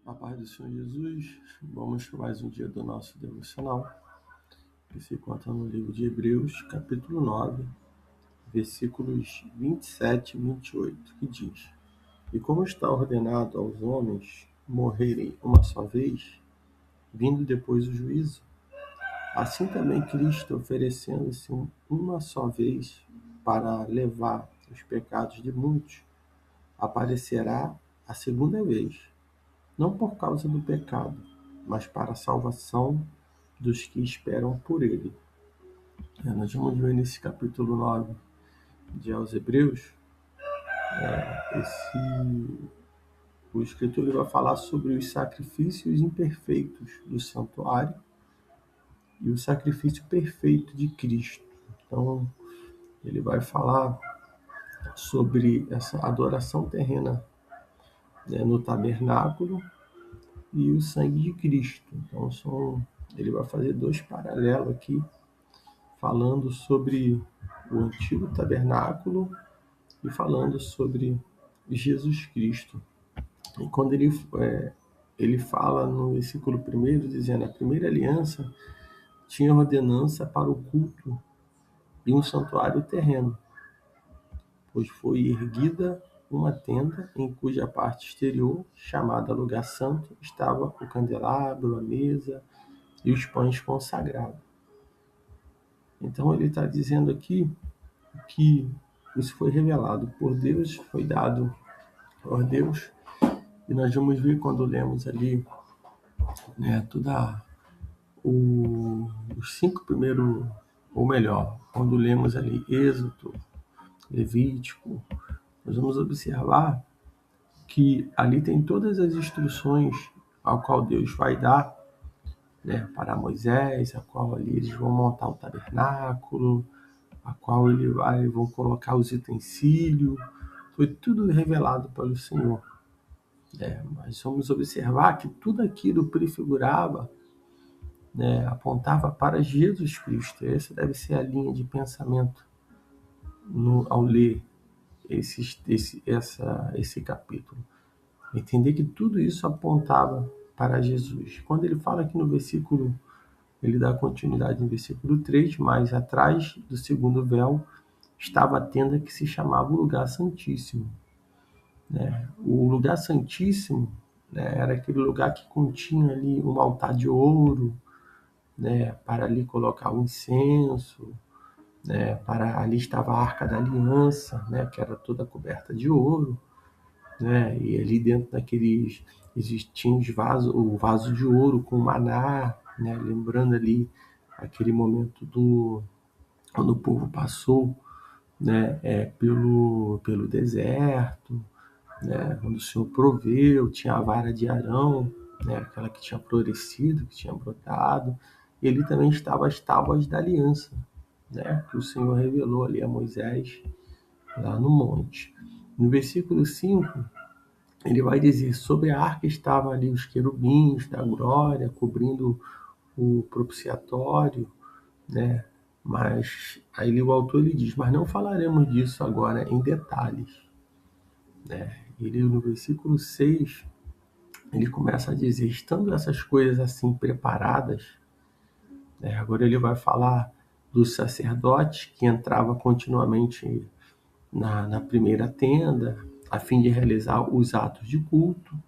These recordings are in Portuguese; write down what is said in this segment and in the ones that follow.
A paz do Senhor Jesus, vamos para mais um dia do nosso devocional, que se encontra no livro de Hebreus, capítulo 9, versículos 27 e 28, que diz: E como está ordenado aos homens morrerem uma só vez, vindo depois o juízo, assim também Cristo, oferecendo-se uma só vez para levar os pecados de muitos, aparecerá a segunda vez, não por causa do pecado, mas para a salvação dos que esperam por ele. Nós vamos ver nesse capítulo 9 de aos Hebreus, o escritor vai falar sobre os sacrifícios imperfeitos do santuário e o sacrifício perfeito de Cristo. Então, ele vai falar sobre essa adoração terrena, no tabernáculo e o sangue de Cristo. Então, ele vai fazer dois paralelos aqui, falando sobre o antigo tabernáculo e falando sobre Jesus Cristo. E quando ele fala no versículo 1, dizendo: a primeira aliança tinha ordenança para o culto e um santuário terreno, pois foi erguida uma tenda em cuja parte exterior, chamada lugar santo, estava o candelabro, a mesa e os pães consagrados. Então ele está dizendo aqui que isso foi revelado por Deus, foi dado por Deus, e nós vamos ver quando lemos ali, os 5 primeiros, ou melhor, quando lemos ali Êxodo, Levítico, nós vamos observar que ali tem todas as instruções ao qual Deus vai dar, para Moisés, a qual ali eles vão montar o tabernáculo, a qual vão colocar os utensílios. Foi tudo revelado pelo Senhor. Mas vamos observar que tudo aquilo prefigurava, apontava para Jesus Cristo. Essa deve ser a linha de pensamento ao ler esse capítulo. Entender que tudo isso apontava para Jesus. Quando ele fala aqui no versículo, ele dá continuidade no versículo 3, mas atrás do segundo véu estava a tenda que se chamava o Lugar Santíssimo. O Lugar Santíssimo, era aquele lugar que continha ali um altar de ouro, para ali colocar o incenso, para ali estava a Arca da Aliança, que era toda coberta de ouro, e ali dentro daqueles existiam o vaso de ouro com maná, lembrando ali aquele momento quando o povo passou, pelo deserto, quando o Senhor proveu, tinha a vara de Arão, aquela que tinha florescido, que tinha brotado, e ali também estavam as tábuas da aliança, que o Senhor revelou ali a Moisés lá no monte. No versículo 5, ele vai dizer: sobre a arca estavam ali os querubins da glória, cobrindo o propiciatório, Mas aí o autor ele diz: mas não falaremos disso agora em detalhes. Ele, no versículo 6, ele começa a dizer: estando essas coisas assim preparadas, agora ele vai falar do sacerdote que entrava continuamente na primeira tenda, a fim de realizar os atos de culto,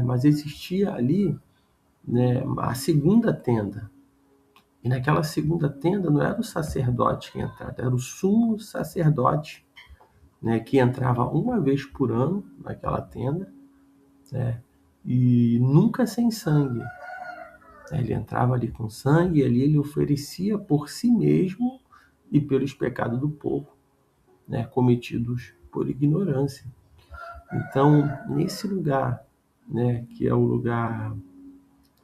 mas existia ali, a segunda tenda. E naquela segunda tenda não era o sacerdote que entrava, era o sumo sacerdote, que entrava uma vez por ano naquela tenda, e nunca sem sangue. Ele entrava ali com sangue e ali ele oferecia por si mesmo e pelos pecados do povo, cometidos por ignorância. Então, nesse lugar, que é o lugar,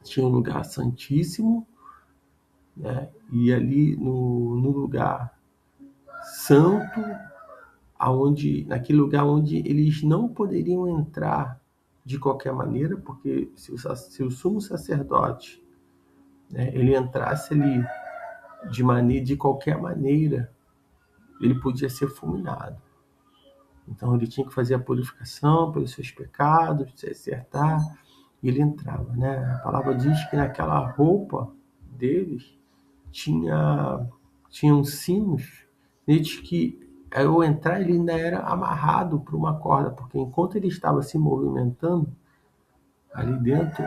tinha um lugar santíssimo, e ali no lugar santo, naquele lugar onde eles não poderiam entrar de qualquer maneira, porque se o sumo sacerdote, ele entrasse ali de qualquer maneira, ele podia ser fulminado. Então ele tinha que fazer a purificação pelos seus pecados, se acertar, e ele entrava, né? A palavra diz que naquela roupa deles tinham sinos, e diz que ao entrar ele ainda era amarrado por uma corda, porque enquanto ele estava se movimentando ali dentro,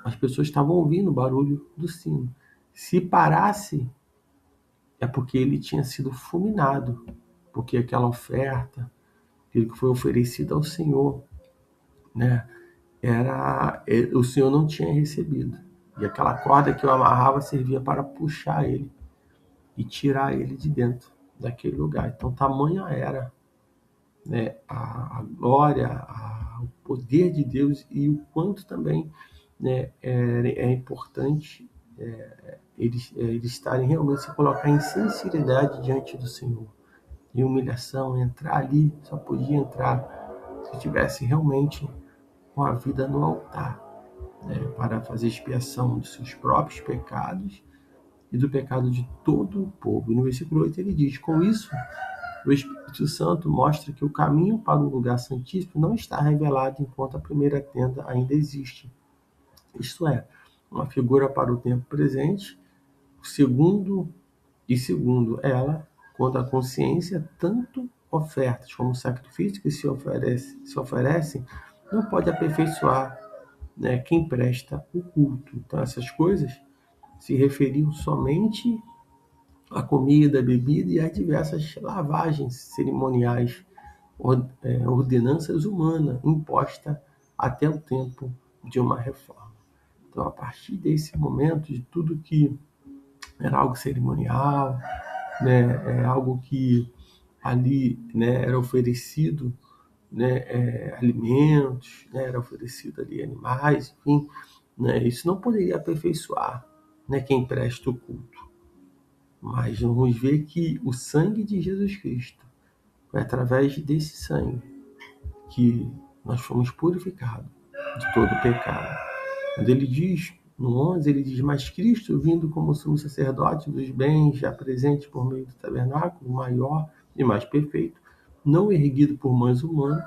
as pessoas estavam ouvindo o barulho do sino. Se parasse, é porque ele tinha sido fulminado, porque aquela oferta, aquilo que foi oferecido ao Senhor, né, o Senhor não tinha recebido. E aquela corda que eu amarrava servia para puxar ele e tirar ele de dentro daquele lugar. Então, tamanha era, né, a glória, o poder de Deus e o quanto também, né, é importante eles estarem realmente se colocar em sinceridade diante do Senhor. Em humilhação, entrar ali, só podia entrar se tivesse realmente com a vida no altar, né, para fazer expiação dos seus próprios pecados e do pecado de todo o povo. E no versículo 8 ele diz: com isso, o Espírito Santo mostra que o caminho para o lugar santíssimo não está revelado enquanto a primeira tenda ainda existe. Isto é, uma figura para o tempo presente, segundo ela, quando a consciência, tanto ofertas como sacrifícios que se oferecem, não pode aperfeiçoar, né, quem presta o culto. Então, essas coisas se referiam somente à comida, à bebida e às diversas lavagens cerimoniais, ordenanças humanas impostas até o tempo de uma reforma. Então, a partir desse momento, de tudo que era algo cerimonial, né, algo que ali, né, era oferecido, né, alimentos, né, era oferecido ali animais, enfim, né, isso não poderia aperfeiçoar, né, quem presta o culto. Mas vamos ver que o sangue de Jesus Cristo, foi através desse sangue que nós fomos purificados de todo pecado. Quando ele diz, no 11, ele diz: mas Cristo, vindo como sumo sacerdote dos bens já presente por meio do tabernáculo, maior e mais perfeito, não erguido por mãos humanas,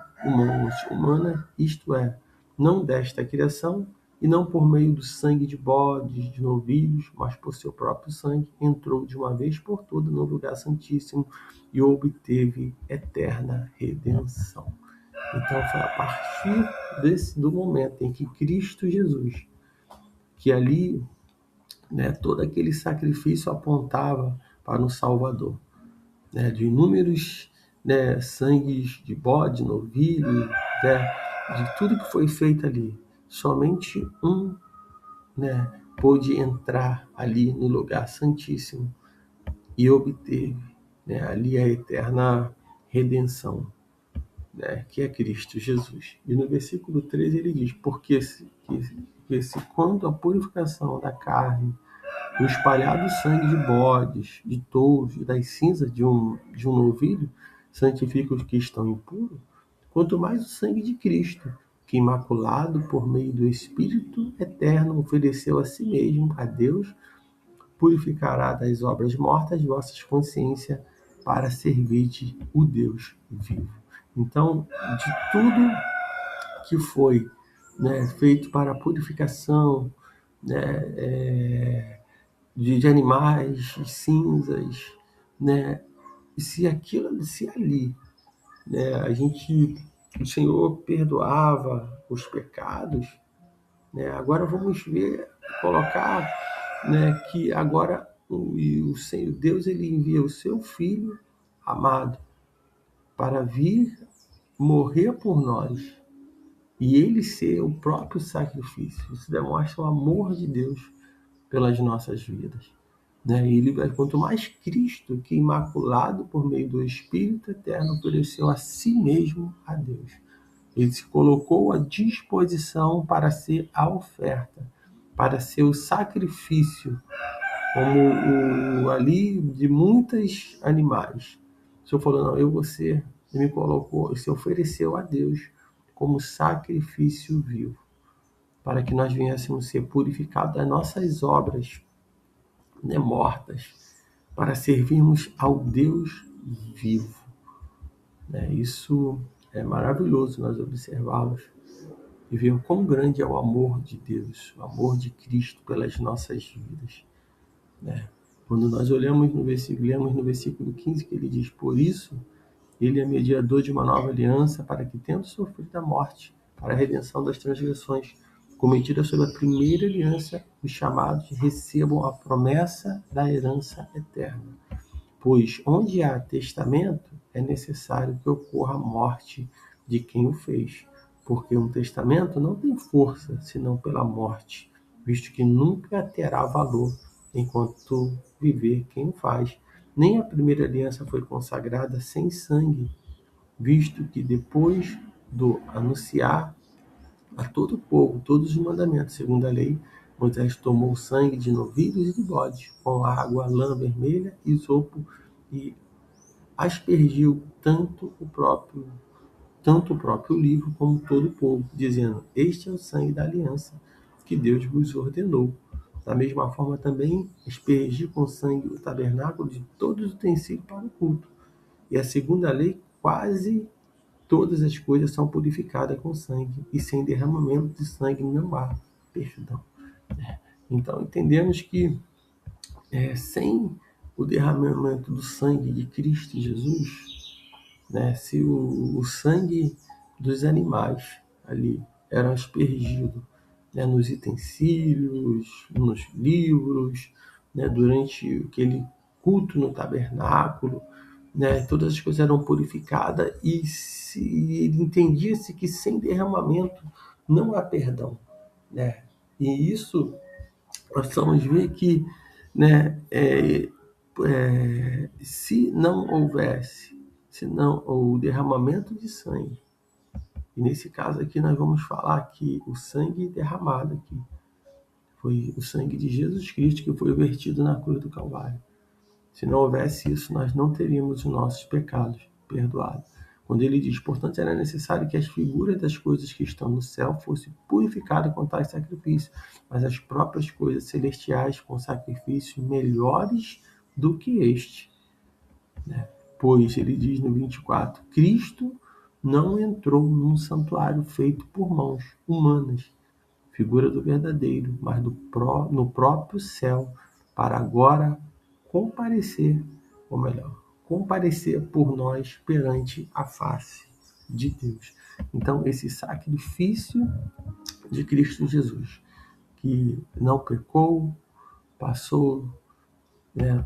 isto é, não desta criação, e não por meio do sangue de bodes, de novilhos, mas por seu próprio sangue, entrou de uma vez por todas no lugar santíssimo e obteve eterna redenção. Então foi a partir do momento em que Cristo Jesus, que ali, né, todo aquele sacrifício apontava para um Salvador, né, de inúmeros, né, sangues de bode, novilho, né, de tudo que foi feito ali, somente um, né, pôde entrar ali no lugar santíssimo e obteve, né, ali a eterna redenção, né, que é Cristo Jesus. E no versículo 13 ele diz: porque se quando a purificação da carne, o espalhado sangue de bodes, de touros e das cinzas de um novilho santifica os que estão impuros, quanto mais o sangue de Cristo, que imaculado por meio do Espírito eterno ofereceu a si mesmo a Deus, purificará das obras mortas vossas consciências para servir o Deus vivo. Então, de tudo que foi, né, feito para a purificação, né, de animais, de cinzas, né, se ali, né, o Senhor perdoava os pecados, né, agora vamos colocar, né, que agora o Senhor Deus ele envia o seu Filho amado para vir morrer por nós e ele ser o próprio sacrifício. Isso demonstra o amor de Deus pelas nossas vidas, né? Quanto mais Cristo, que imaculado por meio do Espírito Eterno, ofereceu a si mesmo a Deus. Ele se colocou à disposição para ser a oferta, para ser o sacrifício, como ali de muitos animais. O Senhor falou: não, eu vou ser, ele me colocou, se ofereceu a Deus como sacrifício vivo, para que nós viéssemos ser purificados das nossas obras, né, mortas, para servirmos ao Deus vivo. Né? Isso é maravilhoso nós observarmos, e vejam quão grande é o amor de Deus, o amor de Cristo pelas nossas vidas, né? Quando nós olhamos no versículo, lemos no versículo 15 que ele diz: por isso, ele é mediador de uma nova aliança, para que, tendo sofrido a morte, para a redenção das transgressões cometidas sob a primeira aliança, os chamados recebam a promessa da herança eterna. Pois onde há testamento, é necessário que ocorra a morte de quem o fez, porque um testamento não tem força senão pela morte, visto que nunca terá valor enquanto viver quem o faz. Nem a primeira aliança foi consagrada sem sangue, visto que depois do anunciar a todo o povo todos os mandamentos, segundo a lei, Moisés tomou sangue de novilhos e de bodes, com água, lã vermelha e isopo, e aspergiu tanto o próprio livro como todo o povo, dizendo: este é o sangue da aliança que Deus vos ordenou. Da mesma forma também aspergi com sangue o tabernáculo de todos os utensílios para o culto. E a segunda lei, quase todas as coisas são purificadas com sangue, e sem derramamento de sangue não há perdão. Então entendemos que sem o derramamento do sangue de Cristo Jesus, né, se o sangue dos animais ali era aspergido, né, nos utensílios, nos livros, né, durante aquele culto no tabernáculo, né, todas as coisas eram purificadas e se entendia-se que sem derramamento não há perdão, né? E isso nós vamos ver que, né, se não houvesse, se não o derramamento de sangue, e nesse caso aqui nós vamos falar que o sangue derramado aqui foi o sangue de Jesus Cristo que foi vertido na cruz do Calvário. Se não houvesse isso, nós não teríamos os nossos pecados perdoados. Quando ele diz: portanto, era necessário que as figuras das coisas que estão no céu fossem purificadas com tais sacrifícios, mas as próprias coisas celestiais com sacrifícios melhores do que este, né? Pois ele diz no 24: Cristo não entrou num santuário feito por mãos humanas, figura do verdadeiro, mas no próprio céu, para agora comparecer, ou melhor, comparecer por nós perante a face de Deus. Então, esse sacrifício de Cristo Jesus, que não pecou, passou,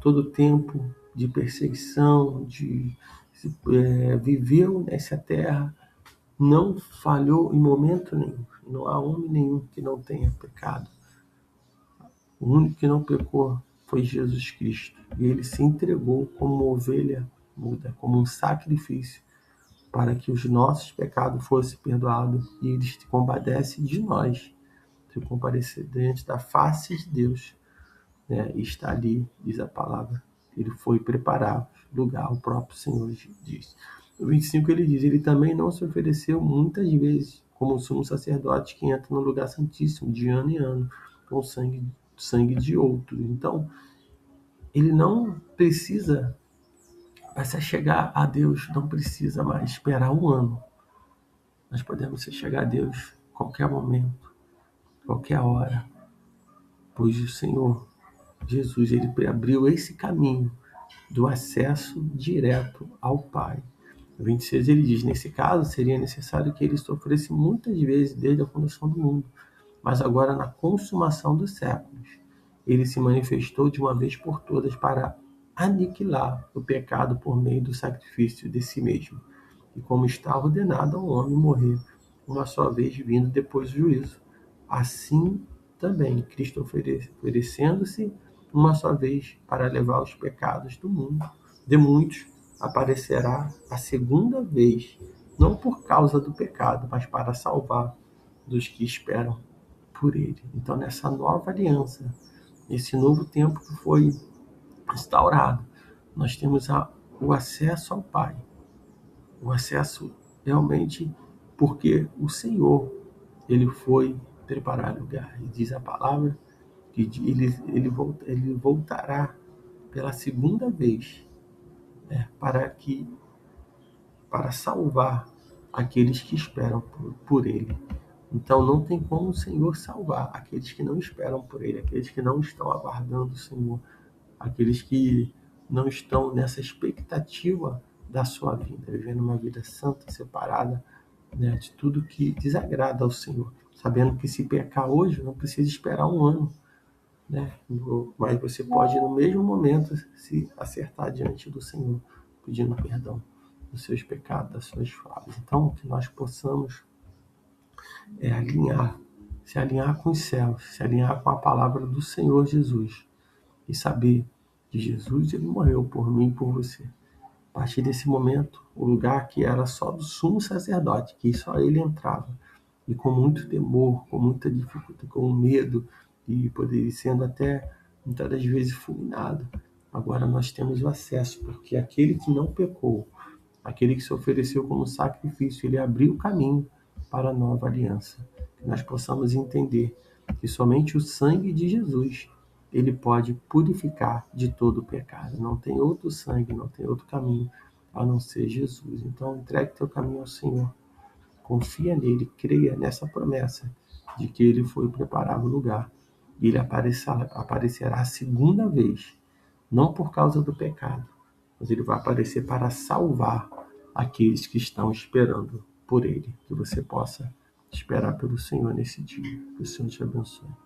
todo o tempo de perseguição, viveu nessa terra, não falhou em momento nenhum. Não há homem nenhum que não tenha pecado. O único que não pecou foi Jesus Cristo. E ele se entregou como uma ovelha muda, como um sacrifício, para que os nossos pecados fossem perdoados. E ele se compadece de nós, se comparecer diante da face de Deus, né? E está ali, diz a palavra. Ele foi preparar lugar, o próprio Senhor diz. No 25 ele diz: ele também não se ofereceu muitas vezes como sumo sacerdote que entra no lugar santíssimo de ano em ano com sangue de outro. Então, ele não precisa, para se chegar a Deus, não precisa mais esperar um ano. Nós podemos se chegar a Deus a qualquer momento, qualquer hora, pois o Senhor Jesus, ele abriu esse caminho do acesso direto ao Pai. No 26 ele diz: nesse caso, seria necessário que ele sofresse muitas vezes desde a fundação do mundo, mas agora, na consumação dos séculos, ele se manifestou de uma vez por todas para aniquilar o pecado por meio do sacrifício de si mesmo. E como está ordenado ao homem morrer uma só vez, vindo depois do juízo, assim também Cristo oferecendo-se uma só vez para levar os pecados do mundo, de muitos, aparecerá a segunda vez, não por causa do pecado, mas para salvar dos que esperam por ele. Então, nessa nova aliança, esse novo tempo que foi instaurado, nós temos o acesso ao Pai, o acesso realmente porque o Senhor, ele foi preparar lugar. E diz a palavra que ele voltará pela segunda vez, né, para salvar aqueles que esperam por ele. Então não tem como o Senhor salvar aqueles que não esperam por Ele, aqueles que não estão aguardando o Senhor, aqueles que não estão nessa expectativa da sua vida, vivendo uma vida santa, separada, né, de tudo que desagrada ao Senhor, sabendo que se pecar hoje não precisa esperar um ano, né? Mas você pode no mesmo momento se acertar diante do Senhor, pedindo perdão dos seus pecados, das suas falhas. Então que nós possamos alinhar, se alinhar com os céus, se alinhar com a palavra do Senhor Jesus e saber que Jesus ele morreu por mim e por você. A partir desse momento, o lugar que era só do sumo sacerdote, que só ele entrava, e com muito temor, com muita dificuldade, com medo, e poder sendo até muitas das vezes fulminado. Agora nós temos o acesso, porque aquele que não pecou, aquele que se ofereceu como sacrifício, ele abriu o caminho para a nova aliança. Que nós possamos entender que somente o sangue de Jesus ele pode purificar de todo o pecado. Não tem outro sangue, não tem outro caminho a não ser Jesus. Então, entregue teu caminho ao Senhor. Confia nele, creia nessa promessa de que ele foi preparar o lugar. E ele aparecerá a segunda vez, não por causa do pecado, mas ele vai aparecer para salvar aqueles que estão esperando por ele. Que você possa esperar pelo Senhor nesse dia. Que o Senhor te abençoe.